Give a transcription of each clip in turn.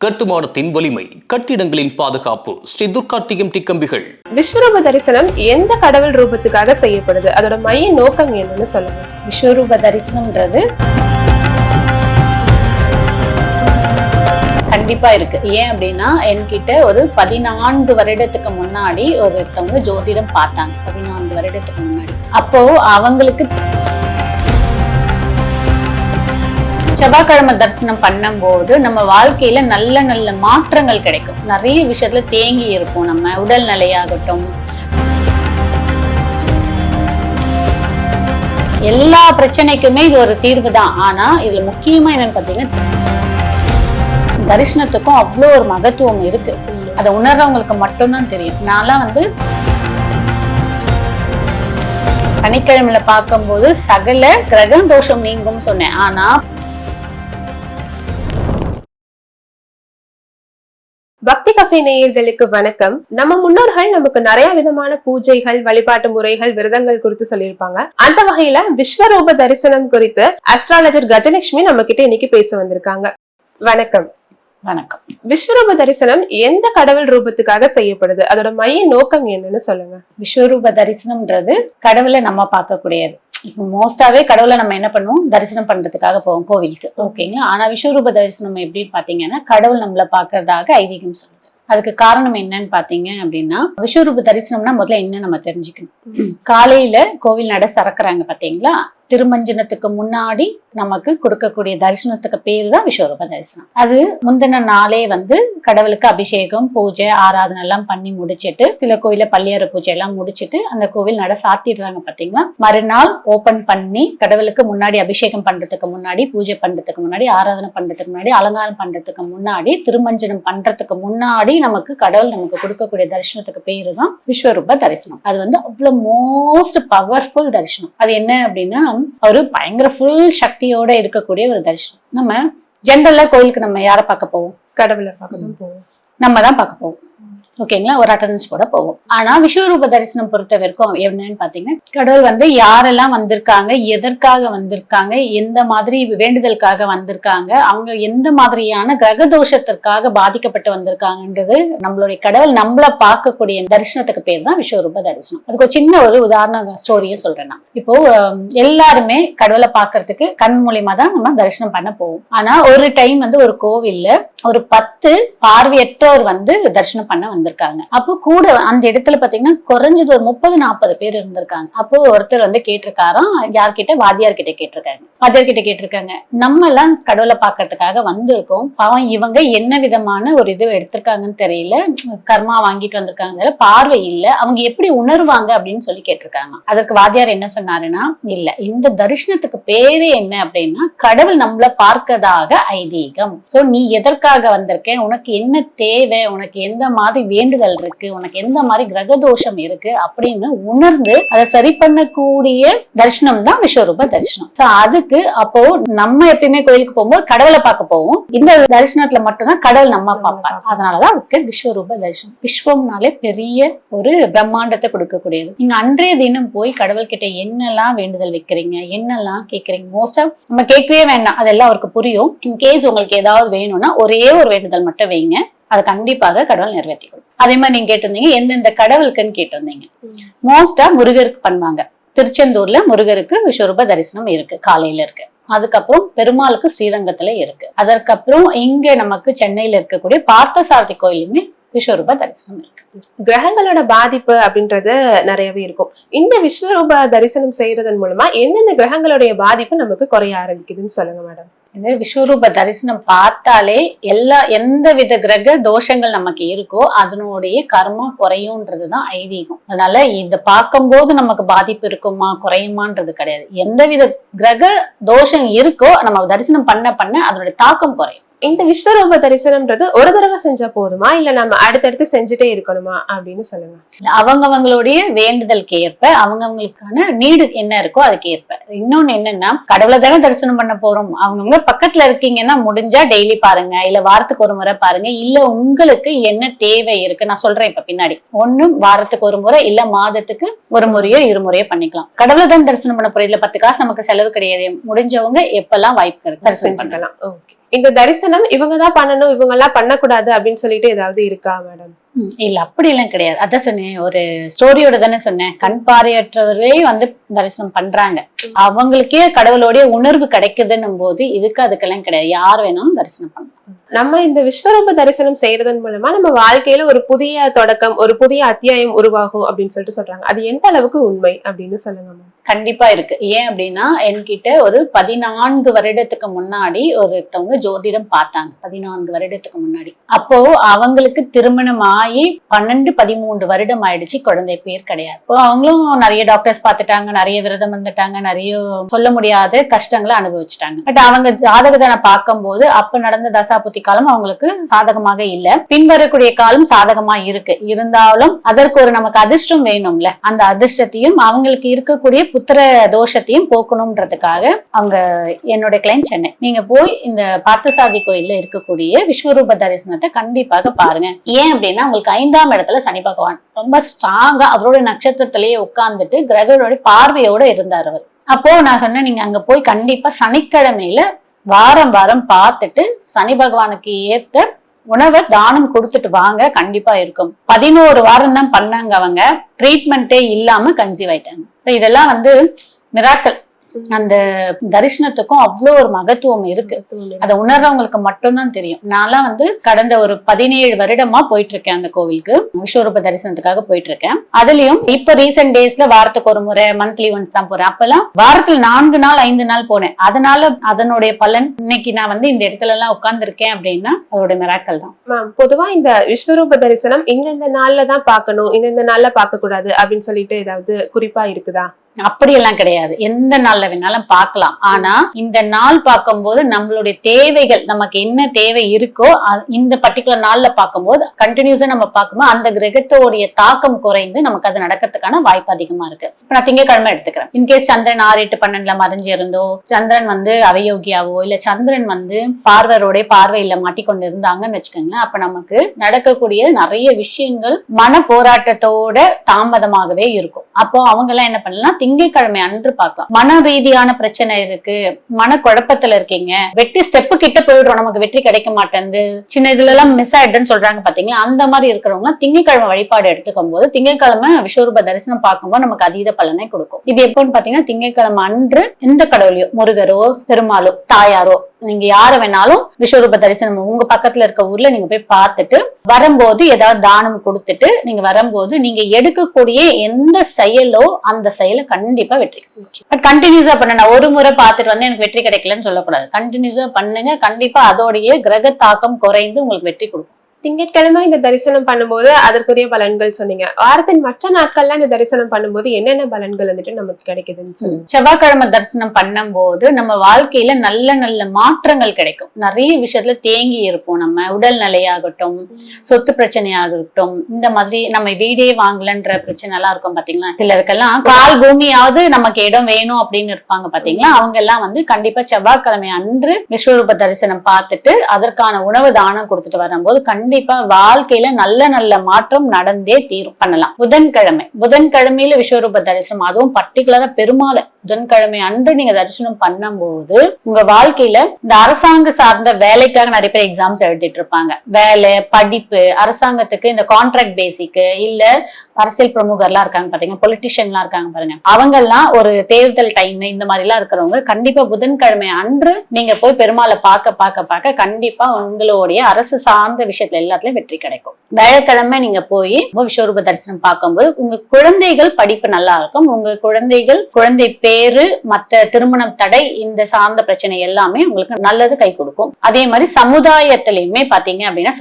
கட்டுமானத்தின் வலிமை, கட்டிடங்களின் பாதுகாப்பு. ஸ்ரீ துர்கா டிஎம்டி கம்பிகள். விஸ்வரூப தரிசனம் எந்த கடவுள் ரூபத்துக்காக செய்யப்படுது, அதோட மைய நோக்கம் என்னன்னு சொல்லுங்க. விஸ்வரூப தரிசனம்ன்றது கண்டிப்பா இருக்கு. ஏன் அப்படின்னா என்கிட்ட ஒரு 14 வருடத்துக்கு முன்னாடி ஒருத்தவங்க ஜோதிடம் பார்த்தாங்க. 14 வருடத்துக்கு முன்னாடி. அப்போ அவங்களுக்கு செவ்வாய்க்கிழமை தரிசனம் பண்ணும்போது நம்ம வாழ்க்கையில நல்ல நல்ல மாற்றங்கள் கிடைக்கும். நிறைய விஷயத்துல தேங்கி இருக்கும். நம்ம உடல் நிலையாகட்டும், எல்லா பிரச்சனைக்குமே இது ஒரு தீர்வு தான். ஆனா இதுல முக்கியமா என்னன்னு பாத்தீங்கன்னா, தரிசனத்துக்கும் அவ்வளோ ஒரு மகத்துவம் இருக்கு. அதை உணர்றவங்களுக்கு மட்டும்தான் தெரியும். நான்லாம் சனிக்கிழமையில பார்க்கும்போது சகல கிரக தோஷம் நீங்கும் சொன்னேன். ஆனா பக்தி கஃபே நேயர்களுக்கு வணக்கம். நம்ம முன்னோர்கள் நமக்கு நிறைய விதமான பூஜைகள், வழிபாட்டு முறைகள், விரதங்கள் குறித்து சொல்லியிருப்பாங்க. அந்த வகையில விஸ்வரூப தரிசனம் குறித்து அஸ்ட்ராலஜர் கஜலட்சுமி நம்ம கிட்ட இன்னைக்கு பேச வந்திருக்காங்க. வணக்கம். வணக்கம். விஸ்வரூப தரிசனம் எந்த கடவுள் ரூபத்துக்காக செய்யப்படுது, அதோட மைய நோக்கம் என்னன்னு சொல்லுங்க. விஸ்வரூப தரிசனம்ன்றது கடவுளை நம்ம பார்க்கக்கூடியது. இப்போ மோஸ்டாவே கடவுளை நம்ம என்ன பண்ணுவோம், தரிசனம் பண்றதுக்காக போவோம் கோவிலுக்கு, ஓகேங்களா. ஆனா விஸ்வரூப தரிசனம் எப்படின்னு பாத்தீங்கன்னா, கடவுள் நம்மளை பாக்குறதாக ஐதீகம் சொல்லுது. அதுக்கு காரணம் என்னன்னு பாத்தீங்க அப்படின்னா, விஸ்வரூப தரிசனம்னா முதல்ல என்ன நம்ம தெரிஞ்சுக்கணும். காலையில கோவில் நட திறக்கிறாங்க பாத்தீங்களா, திருமஞ்சனத்துக்கு முன்னாடி நமக்கு கொடுக்கக்கூடிய தரிசனத்துக்கு பேரு தான் விஸ்வரூப தரிசனம். அது முந்தின நாளே கடவுளுக்கு அபிஷேகம், பூஜை, ஆராதனை எல்லாம் பண்ணி முடிச்சிட்டு, சில கோயில பள்ளியற பூஜை எல்லாம் முடிச்சிட்டு அந்த கோவில் நட சாத்திடுறாங்க பாத்தீங்களா. மறுநாள் ஓபன் பண்ணி கடவுளுக்கு முன்னாடி அபிஷேகம் பண்றதுக்கு முன்னாடி, பூஜை பண்றதுக்கு முன்னாடி, ஆராதனை பண்றதுக்கு முன்னாடி, அலங்காரம் பண்றதுக்கு முன்னாடி, திருமஞ்சனம் பண்றதுக்கு முன்னாடி நமக்கு கடவுள் நமக்கு கொடுக்கக்கூடிய தரிசனத்துக்கு பேரு தான் விஸ்வரூப தரிசனம். அது அவ்வளவு மோஸ்ட் பவர்ஃபுல் தரிசனம். அது என்ன அப்படின்னா, ஒரு பயங்கர ஃபுல் சக்தியோட இருக்கக்கூடிய ஒரு தரிசனம். நம்ம ஜென்ரலா கோயிலுக்கு நம்ம யாரை பார்க்க போவோம்? கடவுளை பார்க்க போவோம். நம்ம தான் பார்க்க போவோம், ஓகேங்களா. ஒரு அட்டண்டன்ஸ் போட போவோம். ஆனா விஸ்வரூப தரிசனம் பொறுத்த வரைக்கும் என்னன்னு பாத்தீங்கன்னா, கடவுள் யாரெல்லாம் வந்திருக்காங்க, எதற்காக வந்திருக்காங்க, எந்த மாதிரி வேண்டுதலுக்காக வந்திருக்காங்க, அவங்க எந்த மாதிரியான கிரக தோஷத்திற்காக பாதிக்கப்பட்டு வந்திருக்காங்கன்றது நம்மளுடைய கடவுள் நம்மள பார்க்கக்கூடிய தரிசனத்துக்கு பேர் தான் விஸ்வரூப தரிசனம். அதுக்கு ஒரு சின்ன ஒரு உதாரண ஸ்டோரியை சொல்றேன் நான். இப்போ எல்லாருமே கடவுளை பார்க்கறதுக்கு கண் மூலியமா தான் நம்ம தரிசனம் பண்ண போவோம். ஆனா ஒரு டைம் ஒரு கோவில்ல ஒரு 10 பார்வையற்றோர் தரிசனம் பண்ண வந்திருக்காங்க. அப்போ கூட அந்த இடத்துல பாத்தீங்கன்னா குறைஞ்சது ஒரு 30-40 பேர் இருந்திருக்காங்க. அப்போ ஒருத்தர் கேட்டிருக்காராம், யார்கிட்ட? வாத்தியார் கிட்ட கேட்டிருக்காங்க. வாத்தியார் கிட்ட கேட்டிருக்காங்க, நம்ம எல்லாம் கடவுளை பாக்குறதுக்காக வந்திருக்கோம், பாவம் இவங்க என்ன விதமான ஒரு இது எடுத்திருக்காங்கன்னு தெரியல, கர்மா வாங்கிட்டு வந்திருக்காங்க, பார்வை இல்ல, அவங்க எப்படி உணர்வாங்க அப்படின்னு சொல்லி கேட்டிருக்காங்க. அதற்கு வாத்தியார் என்ன சொன்னாருன்னா, இல்ல, இந்த தரிசனத்துக்கு பேரு என்ன அப்படின்னா, கடவுள் நம்மள பார்க்கதாக ஐதீகம். சோ நீ எதற்காக வந்திருக்க, உனக்கு என்ன தேவை, உனக்கு எந்த மாதிரி வேண்டுதல் இருக்கு, உனக்கு எந்த மாதிரி கிரகதோஷம் இருக்கு அப்படின்னு உணர்ந்து அதை சரி பண்ணக்கூடிய தரிசனம் தான் விஸ்வரூப தரிசனம். அதுக்கு அப்போ நம்ம எப்பயுமே கோயிலுக்கு போகும்போது கடவுளை பார்க்க போவோம். இந்த தரிசனத்துல மட்டும்தான் கடவுள் நம்ம பார்ப்பார். அதனாலதான் அதுக்கு விஸ்வரூப தரிசனம். விஸ்வம்னாலே பெரிய ஒரு பிரம்மாண்டத்தை கொடுக்கக்கூடியது. நீங்க அன்றைய தினம் போய் கடவுள் கிட்ட என்னெல்லாம் வேண்டுதல் வைக்கிறீங்க, என்னெல்லாம் கேட்கறீங்க, மோஸ்டா நம்ம கேட்கவே வேண்டாம், அதெல்லாம் அவருக்கு புரியும். இன்கேஸ் உங்களுக்கு ஏதாவது வேணும்னா ஒரே ஒரு வேண்டுதல் மட்டும் வைங்க, அது கண்டிப்பாக கடவுள் நிறைவேற்றி கொடுக்கும். அதே மாதிரி நீங்க கேட்டிருந்தீங்க எந்தெந்த கடவுளுக்குன்னு கேட்டிருந்தீங்க. மோஸ்டா முருகருக்கு பண்ணுவாங்க. திருச்செந்தூர்ல முருகருக்கு விஸ்வரூப தரிசனம் இருக்கு, காலையில இருக்கு. அதுக்கப்புறம் பெருமாளுக்கு ஸ்ரீரங்கத்துல இருக்கு. அதற்கப்புறம் இங்க நமக்கு சென்னையில இருக்கக்கூடிய பார்த்தசாரதி கோயிலுமே விஸ்வரூப தரிசனம் இருக்கு. கிரகங்களோட பாதிப்பு அப்படின்றது நிறையவே இருக்கும். இந்த விஸ்வரூப தரிசனம் செய்யறதன் மூலமா எந்தெந்த கிரகங்களுடைய பாதிப்பு நமக்கு குறைய ஆரம்பிக்குதுன்னு சொல்லுங்க மேடம். இந்த விஸ்வரூப தரிசனம் பார்த்தாலே எந்த வித கிரக தோஷங்கள் நமக்கு இருக்கோ அதனுடைய கர்மா குறையும்ன்றதுதான் ஐதீகம். அதனால இத பார்க்கும்போது நமக்கு பாதிப்பு இருக்குமா குறையுமான்றது கிடையாது. எந்த வித கிரக தோஷம் இருக்கோ நம்ம தரிசனம் பண்ண அதனுடைய தாக்கம் குறையும். இந்த விஸ்வரூப தரிசனம்ன்றது ஒரு தடவை செஞ்சா போதுமா, இல்ல நம்ம அடுத்தடுத்து செஞ்சுட்டே இருக்கணுமா அப்படின்னு சொல்லுங்க. அவங்கவங்களுடைய வேண்டுதலுக்கு ஏற்ப, அவங்கவங்களுக்கான நீடு என்ன இருக்கோ அதுக்கு ஏற்ப. இன்னொன்னு என்னன்னா, கடவுளை தானே தரிசனம் பண்ண போறோம், அவங்கவுங்க பக்கத்துல இருக்கீங்கன்னா முடிஞ்சா டெய்லி பாருங்க, இல்ல வாரத்துக்கு ஒரு முறை பாருங்க, இல்ல உங்களுக்கு என்ன தேவை இருக்கு நான் சொல்றேன் இப்ப பின்னாடி. ஒண்ணு வாரத்துக்கு ஒரு முறை, இல்ல மாதத்துக்கு ஒரு முறையோ 2 முறையோ பண்ணிக்கலாம். கடவுளை தான் தரிசனம் பண்ண போறோம், இல்ல 10 காசு நமக்கு செலவு கிடையாது, முடிஞ்சவங்க எப்பெல்லாம் வாய்ப்பு இருக்கு தரிசனம் பண்ணலாம். இந்த தரிசனம் இவங்கதான் பண்ணணும், இவங்க எல்லாம் பண்ணக்கூடாது அப்படின்னு சொல்லிட்டு ஏதாவது இருக்கா மேடம்? இல்ல அப்படி எல்லாம் கிடையாது. அதான் சொன்னேன், ஒரு ஸ்டோரியோட தானே சொன்னேன். கண் பார்வையற்றவரே வந்து தரிசனம் பண்றாங்க, அவங்களுக்கே கடவுளோடைய உணர்வு கிடைக்குதுன்னும் போது இதுக்கு அதுக்கெல்லாம் கிடையாது, யார் வேணாலும் தரிசனம் பண்ணலாம். நம்ம இந்த விஸ்வரூப தரிசனம் செய்யறதன் மூலமா நம்ம வாழ்க்கையில ஒரு புதிய தொடக்கம், ஒரு புதிய அத்தியாயம் உருவாகும் அப்படின்னு சொல்லிட்டு சொல்றாங்க. அது எந்த அளவுக்கு உண்மை அப்படின்னு சொல்லுங்க மேம். கண்டிப்பா இருக்கு. ஏன் அப்படின்னா என்கிட்ட ஒரு 14 வருடத்துக்கு முன்னாடி ஒருத்தவங்க ஜோதிடம் பார்த்தாங்க. 14 வருடத்துக்கு முன்னாடி. அப்போ அவங்களுக்கு திருமணம் ஆகி 12-13 வருடம் ஆயிடுச்சு, குழந்தை பேர் கிடையாது. இப்போ அவங்களும் நிறைய டாக்டர்ஸ் பார்த்துட்டாங்க, நிறைய விரதம் வந்துட்டாங்க, நிறைய சொல்ல முடியாத கஷ்டங்களை அனுபவிச்சுட்டாங்க. பட் அவங்க ஜாதகத்தை பார்க்கும் போது அப்ப நடந்த தசாபுத்தி காலம் அவங்களுக்கு சாதகமாக இல்ல, பின்வரக்கூடிய காலம் சாதகமா இருக்கு. இருந்தாலும் அதற்கு ஒரு நமக்கு அதிர்ஷ்டம் வேணும்ல, அந்த அதிர்ஷ்டத்தையும் அவங்களுக்கு இருக்கக்கூடிய புத்திர தோஷத்தையும் போக்கணும்ன்றதுக்காக அவங்க என்னோட கிளைண்ட் சென்னை. நீங்க போய் இந்த பார்த்தசாரதி கோயில்ல இருக்கக்கூடிய விஸ்வரூப தரிசனத்தை கண்டிப்பாக பாருங்க. ஏன் அப்படின்னா உங்களுக்கு 5ஆம் இடத்துல சனி பகவான் ரொம்ப ஸ்ட்ராங்கா அவரோட நட்சத்திரத்திலேயே உட்கார்ந்துட்டு கிரகங்களோட பார்வையோட இருந்தார் அவர். அப்போ நான் சொன்னேன், நீங்க அங்க போய் கண்டிப்பா சனிக்கிழமையில வாரம் வாரம் பார்த்துட்டு சனி பகவானுக்கு ஏத்த உணவை தானம் கொடுத்துட்டு வாங்க, கண்டிப்பா இருக்கும். 11 வாரம் தான் பண்ணாங்க அவங்க, ட்ரீட்மெண்ட்டே இல்லாம கன்சீவ் ஆயிட்டாங்க. இதெல்லாம் வந்து மிராக்கல். அந்த தரிசனத்துக்கும் அவ்வளோ ஒரு மகத்துவம் இருக்கு, அதை உணர்றவங்களுக்கு மட்டும்தான் தெரியும். நான்லாம் வந்து கடந்த ஒரு 17 வருடமா போயிட்டு இருக்கேன் அந்த கோவிலுக்கு, விஸ்வரூப தரிசனத்துக்காக போயிட்டு இருக்கேன். அதுலயும் இப்ப ரீசெண்ட் டேஸ்ல வாரத்துக்கு ஒரு முறை, மந்த்லி ஒன்ஸ் தான் போறேன். அப்பெல்லாம் வாரத்துல 4 நாள் 5 நாள் போனேன். அதனால அதனுடைய பலன் இன்னைக்கு நான் வந்து இந்த இடத்துல எல்லாம் உட்கார்ந்து இருக்கேன் அப்படின்னா அதோட மிராக்கல் தான். பொதுவா இந்த விஸ்வரூப தரிசனம் இந்த நாள்ல தான் பார்க்கணும், இந்த நாள்ல பார்க்க கூடாது அப்படின்னு சொல்லிட்டு ஏதாவது குறிப்பா இருக்குதா? அப்படியெல்லாம் கிடையாது, எந்த நாள்ல வேணாலும் பார்க்கலாம். ஆனா இந்த நாள் பார்க்கும்போது நம்மளுடைய தேவைகள், நமக்கு என்ன தேவை இருக்கோ இந்த பர்டிகுலர் நாள்ல பார்க்கும்போது கண்டினியூஸா நம்ம பார்க்கும்போது அந்த கிரகத்தோடைய தாக்கம் குறைந்து நமக்கு அது நடக்கிறதுக்கான வாய்ப்பு அதிகமா இருக்கு. இப்ப நான் திங்கட்கிழமை எடுத்துக்கிறேன். இன்கேஸ் சந்திரன் 6-8-12 மறைஞ்சு இருந்தோ, சந்திரன் வந்து அவயோகியாவோ, இல்ல சந்திரன் வந்து பார்வரோட பார்வையில மாட்டிக்கொண்டு இருந்தாங்கன்னு வச்சுக்கோங்களேன், அப்ப நமக்கு நடக்கக்கூடிய நிறைய விஷயங்கள் மன போராட்டத்தோட தாமதமாகவே இருக்கும். அப்போ அவங்க எல்லாம் என்ன பண்ணலாம், திங்கட்கிழமை அன்று பார்க்கலாம். மன ரீதியான பிரச்சனை இருக்கு, மன குழப்பத்துல இருக்கீங்க, வெற்றி ஸ்டெப்பு கிட்ட போயிடுறோம், நமக்கு வெற்றி கிடைக்க மாட்டேங்குது, சின்ன இதுல எல்லாம் மிஸ் ஆயிடுதுன்னு சொல்றாங்க பாத்தீங்களா, அந்த மாதிரி இருக்கிறவங்க திங்கட்கிழமை வழிபாடு எடுத்துக்கும் போது, திங்கட்கிழமை விஸ்வரூப தரிசனம் பார்க்கும்போது நமக்கு அதீத பலனை கொடுக்கும். இது எப்போன்னு பாத்தீங்கன்னா திங்கட்கிழமை அன்று எந்த கடவுளையோ, முருகரோ பெருமாளோ தாயாரோ, நீங்க யார வேணாலும் விஸ்வரூப தரிசனம் உங்க பக்கத்துல இருக்க ஊர்ல நீங்க போய் பார்த்துட்டு வரும்போது ஏதாவது தானம் கொடுத்துட்டு நீங்க வரும்போது நீங்க எடுக்கக்கூடிய எந்த செயலோ அந்த செயலை கண்டிப்பா வெற்றி. பட் கண்டினியூஸா பண்ண, ஒரு முறை பார்த்துட்டு வந்து எனக்கு வெற்றி கிடைக்கலன்னு சொல்லக்கூடாது. கண்டினியூஸா பண்ணுங்க, கண்டிப்பா அதோடைய கிரக தாக்கம் குறைந்து உங்களுக்கு வெற்றி கொடுக்கும். திங்கட்கிழமை இந்த தரிசனம் பண்ணும்போது அதற்குரிய பலன்கள் சொன்னீங்க. வாரத்தின் மற்ற நாட்கள்ல இந்த தரிசனம் பண்ணும்போது என்னென்ன பலன்கள் வந்துட்டு நமக்கு கிடைக்குதுன்னு சொல்லுங்க. செவ்வாய்க்கிழமை தரிசனம் பண்ணும்போது நம்ம வாழ்க்கையில நல்ல நல்ல மாற்றங்கள் கிடைக்கும். நிறைய விஷயத்துல தேங்கி இருப்போம், நம்ம உடல் நிலையாகட்டும், சொத்து பிரச்சனையாகட்டும், இந்த மாதிரி நம்ம வீடே வாங்கலன்ற பிரச்சனை எல்லாம் இருக்கும் பாத்தீங்களா. சிலருக்கெல்லாம் கால் பூமியாவது நமக்கு இடம் வேணும் அப்படின்னு இருப்பாங்க பாத்தீங்களா. அவங்க எல்லாம் வந்து கண்டிப்பா செவ்வாய்க்கிழமை அன்று விஸ்வரூப தரிசனம் பார்த்துட்டு அதற்கான உணவு தானம் கொடுத்துட்டு வரும்போது கண்டிப்பா வாழ்க்கையில நல்ல நல்ல மாற்றம் நடந்தே தீரும். பண்ணலாம். புதன்கிழமையில விஸ்வரூப தரிசனம், அதுவும் பர்டிகுலரா பெருமாளை புதன்கிழமை அன்று நீங்க தரிசனம் பண்ணும்போது உங்க வாழ்க்கையில இந்த அரசாங்க சார்ந்த வேலைக்காக நிறைய பேர் எக்ஸாம்ஸ் எழுதிட்டு இருப்பாங்க. வேலை, படிப்பு, அரசாங்கத்துக்கு இந்த கான்ட்ராக்ட் பேசிக்கு, இல்ல அரசியல் பிரமுகர்லாம் இருக்காங்க பாத்தீங்க, பொலிட்டிஷியன்லாம் இருக்காங்க பாருங்க, அவங்க எல்லாம் ஒரு தேர்தல் டைம் இந்த மாதிரி எல்லாம் இருக்கிறவங்க கண்டிப்பா புதன்கிழமை அன்று நீங்க போய் பெருமாளை பார்க்க கண்டிப்பா உங்களுடைய அரசு சார்ந்த விஷயத்துல எல்லாத்துலயும் வெற்றி கிடைக்கும். வியாழக்கிழமை நீங்க போய் விஸ்வரூப தரிசனம் பார்க்கும்போது உங்க குழந்தைகள் படிப்பு நல்லா இருக்கும், உங்க குழந்தை பேரு, மற்ற திருமணம் தடை, இந்த சார்ந்த பிரச்சனை எல்லாமே உங்களுக்கு நல்லது கை கொடுக்கும். அதே மாதிரி சமுதாயத்திலயுமே பாத்தீங்க அப்படின்னா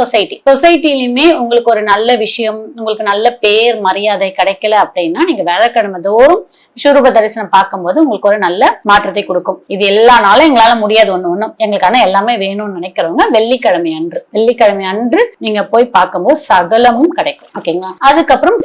சொசைட்டிலயுமே உங்களுக்கு ஒரு நல்ல விஷயம், உங்களுக்கு நல்ல பேர் மரியாதை கிடைக்கல அப்படின்னா நீங்க வியாழக்கிழமை தோறும் விஸ்வரூப தரிசனம் பார்க்கும்போது உங்களுக்கு ஒரு நல்ல மாற்றத்தை கொடுக்கும். இது எல்லா நாளும் எங்களால முடியாது, ஒண்ணும் எங்களுக்கான எல்லாமே வேணும்னு நினைக்கிறவங்க வெள்ளிக்கிழமை அன்று நீங்க போய் பார்க்கும்போது சகலமும் கிடைக்கும். ஓகேங்களா. அதுக்கப்புறம்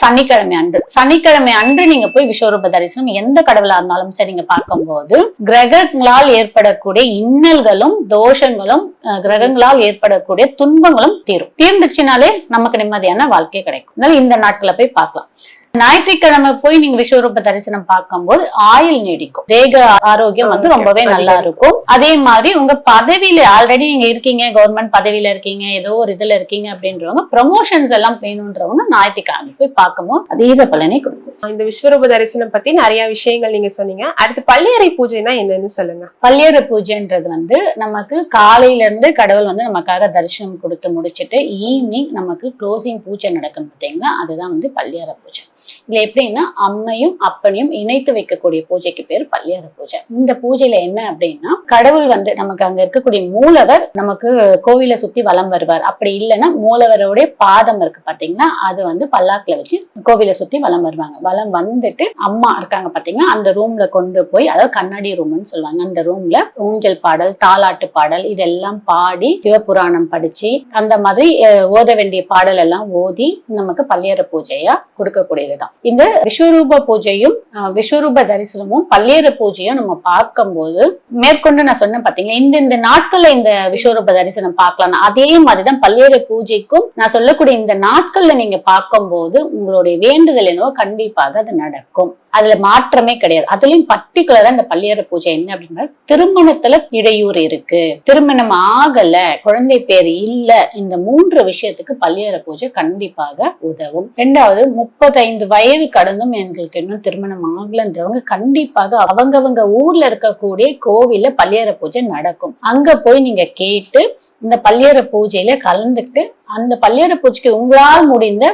சனிக்கிழமை அன்று நீங்க போய் விஸ்வரூப தரிசனம் எந்த கடவுளா இருந்தாலும் சரி நீங்க பார்க்கும்போது கிரகங்களால் ஏற்படக்கூடிய இன்னல்களும் தோஷங்களும், கிரகங்களால் ஏற்படக்கூடிய துன்பங்களும் தீர்ந்துச்சுனாலே நமக்கு நிம்மதியான வாழ்க்கை கிடைக்கும். அதனால இந்த நாட்களை போய் பார்க்கலாம். ஞாயிற்றுக்கிழமை போய் நீங்க விஸ்வரூப தரிசனம் பார்க்கும்போது ஆயுள் நீடிக்கும், தேக ஆரோக்கியம் வந்து ரொம்பவே நல்லா இருக்கும். அதே மாதிரி உங்க பதவியில ஆல்ரெடி நீங்க இருக்கீங்க, கவர்மெண்ட் பதவியில இருக்கீங்க, ஏதோ ஒரு இதுல இருக்கீங்க அப்படின்றவங்க ப்ரமோஷன்ஸ் எல்லாம் வேணும்ன்றவங்க ஞாயிற்றுக்கிழமை போய் பார்க்கும்போது அதீத பலனை கொடுக்கும். இந்த விஸ்வரூப தரிசனம் பத்தி நிறைய விஷயங்கள் நீங்க சொன்னீங்க. அடுத்து பள்ளியறை பூஜைனா என்னன்னு சொல்லுங்க. பள்ளியறை பூஜைன்றது வந்து நமக்கு காலையில இருந்து கடவுள் வந்து நமக்காக தரிசனம் கொடுத்து முடிச்சுட்டு ஈவினிங் நமக்கு க்ளோசிங் பூஜை நடக்கும் பார்த்தீங்கன்னா, அதுதான் வந்து பள்ளியறை பூஜை. இதுல எப்படின்னா அம்மையும் அப்பனையும் இணைத்து வைக்கக்கூடிய பூஜைக்கு பேர் பள்ளியறை பூஜை. இந்த பூஜையில என்ன அப்படின்னா, கடவுள் வந்து நமக்கு அங்க இருக்கக்கூடிய மூலவர் நமக்கு கோவிலை சுத்தி வலம் வருவார். அப்படி இல்லைன்னா மூலவருடைய பாதம் இருக்கு பாத்தீங்கன்னா, அது வந்து பல்லாக்குல வச்சு கோவிலை சுத்தி வலம் வருவாங்க. வலம் வந்துட்டு அம்மா இருக்காங்க பாத்தீங்கன்னா, அந்த ரூம்ல கொண்டு போய், அதாவது கண்ணாடி ரூம்னு சொல்லுவாங்க, அந்த ரூம்ல ஊஞ்சல் பாடல், தாலாட்டு பாடல் இதெல்லாம் பாடி சிவபுராணம் படிச்சு அந்த மாதிரி ஓத வேண்டிய பாடல் எல்லாம் ஓதி நமக்கு பள்ளியறை பூஜையா கொடுக்கக்கூடியது. இந்த விஸ்வரூப பூஜையும் விஸ்வரூப தரிசனமும் பள்ளியறை பூஜையும் நம்ம பார்க்கும்போது மேற்கொண்டு நான் சொன்னேன் பாத்தீங்களா, இந்த நாட்கள்ல இந்த விஸ்வரூப தரிசனம் பார்க்கலாம். அதே மாதிரிதான் பள்ளியறை பூஜைக்கும் நான் சொல்லக்கூடிய இந்த நாட்கள்ல நீங்க பார்க்கும்போது உங்களுடைய வேண்டுதல் என்னவோ கண்டிப்பாக அது நடக்கும். அதுல மாற்றமே கிடையாது. அதுலயும் பர்டிகுலரா இந்த பள்ளியறை பூஜை என்ன அப்படின்னா, திருமணத்துல இடையூறு இருக்கு, திருமணம் ஆகல, குழந்தை பேர் இல்ல, இந்த 3 விஷயத்துக்கு பள்ளியறை பூஜை கண்டிப்பாக உதவும். 2வது 35 வயது கடந்தும் எங்களுக்கு இன்னும் திருமணம் ஆகலன்றவங்க கண்டிப்பாக அவங்கவங்க ஊர்ல இருக்கக்கூடிய கோவில்ல பள்ளியறை பூஜை நடக்கும். அங்க போய் நீங்க கேட்டு இந்த பள்ளியறை பூஜையில கலந்துட்டு அந்த பள்ளியறை பூஜைக்கு உங்களால் முடிந்த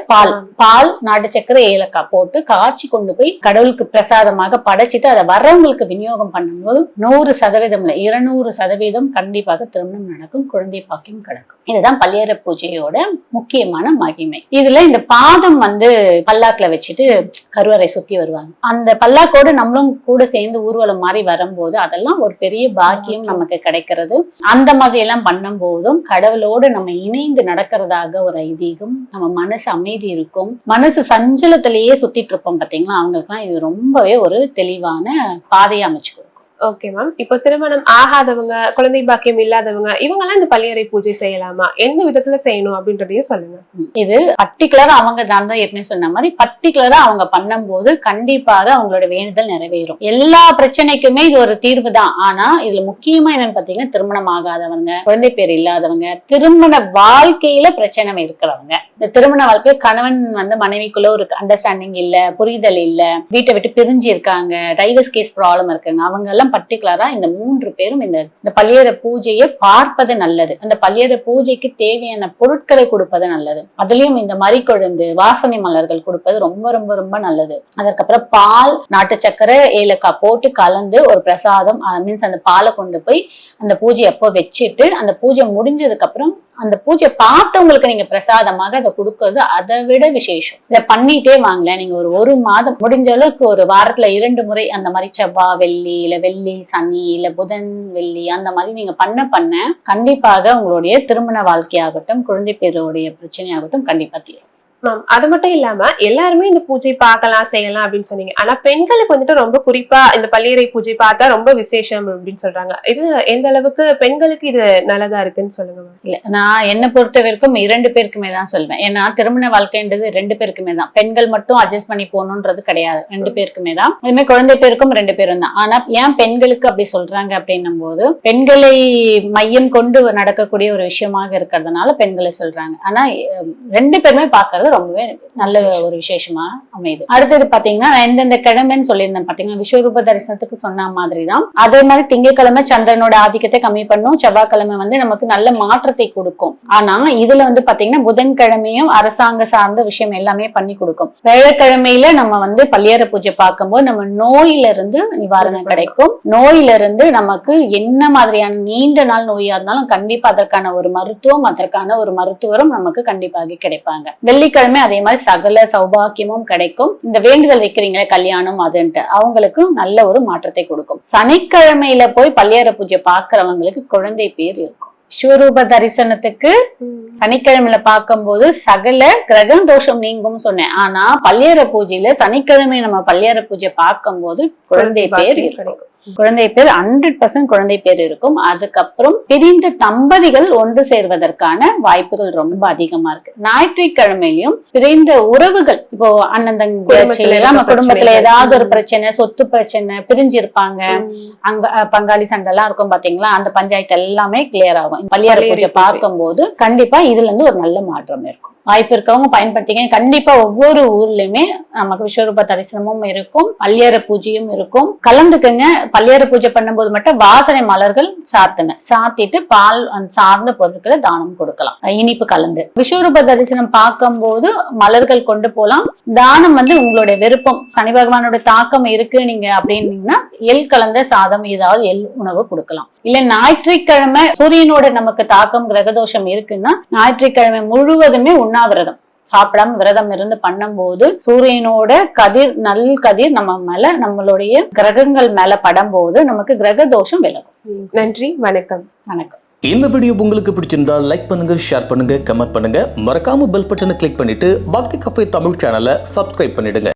பால் நாட்டு சக்கரை ஏலக்காய் போட்டு காய்ச்சி கொண்டு போய் கடவுளுக்கு பிரசாதமாக படைச்சிட்டு அதை வர்றவங்களுக்கு விநியோகம் பண்ணும்போது 100% 200% கண்டிப்பாக திருமணம் நடக்கும், குழந்தை பாக்கியம் கிடைக்கும். இதுதான் பள்ளியறை பூஜையோட முக்கியமான மகிமை. இதுல இந்த பாதம் வந்து பல்லாக்குல வச்சுட்டு கருவறை சுத்தி வருவாங்க. அந்த பல்லாக்கோடு நம்மளும் கூட சேர்ந்து ஊர்வலம் மாதிரி வரும்போது அதெல்லாம் ஒரு பெரிய பாக்கியம் நமக்கு கிடைக்கிறது. அந்த மாதிரி எல்லாம் பண்ணும்போதும் கடவுளோடு நம்ம இணைந்து நடக்கிறதாக ஒரு ஐதீகம். நம்ம மனசு அமைதி இருக்கும், மனசு சஞ்சலத்திலேயே சுத்திட்டு இருப்போம் பாத்தீங்களா, அவங்களுக்குலாம் இது ரொம்பவே ஒரு தெளிவான பாதையை அமைச்சு. ஓகே மேம், இப்போ திருமணம் ஆகாதவங்க, குழந்தை பாக்கியம் இல்லாதவங்க இவங்கெல்லாம் இந்த பள்ளியறை பூஜை செய்யலாமா? எந்த விதத்துல செய்யணும் அப்படின்றதையும் சொல்லுங்க. இது பர்டிகுலரா அவங்க தான் ஏற்கனவே சொன்ன மாதிரி பர்டிகுலரா அவங்க பண்ணும்போது கண்டிப்பாக அவங்களோட வேண்டுதல் நிறைவேறும். எல்லா பிரச்சனைக்குமே இது ஒரு தீர்வு தான். ஆனா இதுல முக்கியமா என்னன்னு பாத்தீங்கன்னா, திருமணம் ஆகாதவங்க, குழந்தை பேர் இல்லாதவங்க, திருமண வாழ்க்கையில பிரச்சனை இருக்கிறவங்க, இந்த திருமண வாழ்க்கை கணவன் வந்து மனைவிக்குள்ள ஒரு அண்டர்ஸ்டாண்டிங் இல்ல, புரிதல் இல்ல, வீட்டை விட்டு பிரிஞ்சு இருக்காங்க, டைவர்ஸ் கேஸ் ப்ராப்ளம் இருக்காங்க, அவங்க எல்லாம் பர்டிகுலரா இந்த 3 பேரும் இந்த பள்ளியறை பூஜையை பார்ப்பது நல்லது. அந்த பள்ளியறை பூஜைக்கு தேவையான பொருட்களை கொடுப்பது நல்லது. அதுலயும் இந்த மறிக்கொழுந்து, வாசனை மலர்கள் கொடுப்பது ரொம்ப ரொம்ப ரொம்ப நல்லது. அதற்கப்புறம் பால், நாட்டு சக்கரை, ஏலக்காய் போட்டு கலந்து ஒரு பிரசாதம், மீன்ஸ் அந்த பாலை கொண்டு போய் அந்த பூஜை அப்போ வச்சுட்டு அந்த பூஜை முடிஞ்சதுக்கு அப்புறம் அந்த பூஜை பார்த்தவங்களுக்கு நீங்க பிரசாதமாக அதை கொடுக்கறது அதை விட விசேஷம். இதை பண்ணிட்டே வாங்கல. நீங்க ஒரு மாதம் முடிஞ்ச அளவுக்கு ஒரு வாரத்துல 2 முறை அந்த மாதிரி செவ்வாய் வெள்ளி, இல்ல வெள்ளி சனி, இல்ல புதன் வெள்ளி அந்த மாதிரி நீங்க பண்ண கண்டிப்பாக உங்களுடைய திருமண வாழ்க்கையாகட்டும், குழந்தை பேருடைய பிரச்சனையாகட்டும் கண்டிப்பா தீரும். அது மட்டும் இல்லாம எல்லாருமே இந்த பூஜை பார்க்கலாம், செய்யலாம் அப்படின்னு சொன்னீங்க. ஆனா பெண்களுக்கு வந்துட்டு ரொம்ப குறிப்பா இந்த பள்ளியறை பூஜை பார்த்தா ரொம்ப விசேஷம் அப்படின்னு சொல்றாங்க. இது எந்த அளவுக்கு பெண்களுக்கு இது நல்லதா இருக்குன்னு சொல்லுங்க. இல்ல, நான் என்ன பொறுத்த வரைக்கும் 2 பேருக்குமே தான் சொல்வேன். ஏன்னா திருமண வாழ்க்கைன்றது 2 பேருக்குமே தான். பெண்கள் மட்டும் அட்ஜஸ்ட் பண்ணி போகணுன்றது கிடையாது, 2 பேருக்குமே தான். அதுமாதிரி குழந்தை பேருக்கும் 2 பேரும் தான். ஆனா ஏன் பெண்களுக்கு அப்படி சொல்றாங்க அப்படின்னும் போது, பெண்களை மையம் கொண்டு நடக்கக்கூடிய ஒரு விஷயமாக இருக்கிறதுனால பெண்களை சொல்றாங்க. ஆனா 2 பேருமே பார்க்கறது ரொம்பவே நல்ல ஒரு விசேஷமா அமையுது. அடுத்தது பாத்தீங்கன்னா, எந்தெந்த கிழமைன்னு சொல்லியிருந்தேன் பாத்தீங்கன்னா, விஸ்வரூப தரிசனத்துக்கு சொன்ன மாதிரிதான். அதே மாதிரி திங்கட்கிழமை சந்திரனோட ஆதிக்கத்தை கம்மி பண்ணும், செவ்வாய்க்கிழமை வந்து நமக்கு நல்ல மாற்றத்தை கொடுக்கும். ஆனா இதுல வந்து பாத்தீங்கன்னா புதன்கிழமையும் அரசாங்க சார்ந்த விஷயம் எல்லாமே பண்ணி கொடுக்கும். வெள்ளிக்கிழமையில நம்ம வந்து பள்ளியறை பூஜை பார்க்கும்போது நம்ம நோயில இருந்து நிவாரணம் கிடைக்கும். நோயில இருந்து நமக்கு என்ன மாதிரியான நீண்ட நாள் நோயா இருந்தாலும் கண்டிப்பா அதற்கான ஒரு மருத்துவம், அதற்கான ஒரு மருத்துவரும் நமக்கு கண்டிப்பாக கிடைப்பாங்க. வெள்ளிக்கிழமை அதே மாதிரி சகல சௌபாக்கியமும் கிடைக்கும். இந்த வேண்டுதல் வைக்கிறீங்களே கல்யாணம் அதுன்ட்டு அவங்களுக்கு நல்ல ஒரு மாற்றத்தை கொடுக்கும். சனிக்கிழமையில போய் பள்ளியறை பூஜை பாக்குறவங்களுக்கு குழந்தை பேர் இருக்கும். விஸ்வரூப தரிசனத்துக்கு சனிக்கிழமையில பார்க்கும்போது சகல கிரக தோஷம் நீங்கும் சொன்னேன். ஆனா பள்ளியறை பூஜையில சனிக்கிழமை நம்ம பள்ளியறை பூஜை பார்க்கும்போது குழந்தை பேர் இருக்கும். குழந்தை பேர் 100% குழந்தை பேர் இருக்கும். அதுக்கப்புறம் பிரிந்த தம்பதிகள் ஒன்று சேர்வதற்கான வாய்ப்புகள் ரொம்ப அதிகமா இருக்கு. ஞாயிற்றுக்கிழமையிலும் பிரிந்த உறவுகள், இப்போ அண்ணன் தங்கச்சி நம்ம குடும்பத்துல ஏதாவது ஒரு பிரச்சனை, சொத்து பிரச்சனை, பிரிஞ்சிருப்பாங்க, அங்க பங்காளி சண்டை எல்லாம் இருக்கும் பாத்தீங்களா, அந்த பஞ்சாயத்து எல்லாமே கிளியர் ஆகும். பள்ளியார பூஜை பார்க்கும் போது கண்டிப்பா இதுல இருந்து ஒரு நல்ல மாற்றம் இருக்கும். வாய்ப்பு இருக்கவங்க பயன்படுத்திங்க. கண்டிப்பா ஒவ்வொரு ஊர்லயுமே நமக்கு விஸ்வரூப தரிசனமும் இருக்கும், பள்ளியார பூஜையும் இருக்கும். கலந்துக்குங்க. பள்ளியார பூஜை பண்ணும்போது மட்டும் வாசனை மலர்கள் சாத்துங்க. சாத்திட்டு பால் சார்ந்த பொருட்களை தானம் கொடுக்கலாம், இனிப்பு கலந்து. விஸ்வரூப தரிசனம் பார்க்கும் போது மலர்கள் கொண்டு போலாம். தானம் உங்களுடைய விருப்பம். சனி பகவானோட தாக்கம் இருக்கு நீங்க அப்படின்னீங்கன்னா எள் கலந்த சாதம், ஏதாவது எள் உணவு கொடுக்கலாம். இல்ல ஞாயிற்றுக்கிழமை சூரியனோட நமக்கு தாக்கம் கிரகதோஷம் இருக்குன்னா ஞாயிற்றுக்கிழமை முழுவதுமே உண்ணாவிரதம் சாப்பிடாம விரதம் இருந்து பண்ணும்போது சூரியனோட நல் கதிர் நம்ம மேல, நம்மளுடைய கிரகங்கள் மேல படும் போது நமக்கு கிரக தோஷம் விலகும். நன்றி, வணக்கம். வணக்கம். இந்த வீடியோ உங்களுக்கு பிடிச்சிருந்தா லைக் பண்ணுங்க, ஷேர் பண்ணுங்க, கமெண்ட் பண்ணுங்க. மறக்காம பெல் பட்டனை கிளிக் பண்ணிட்டு பக்தி கஃபே தமிழ் சேனலை சப்ஸ்கிரைப் பண்ணிடுங்க.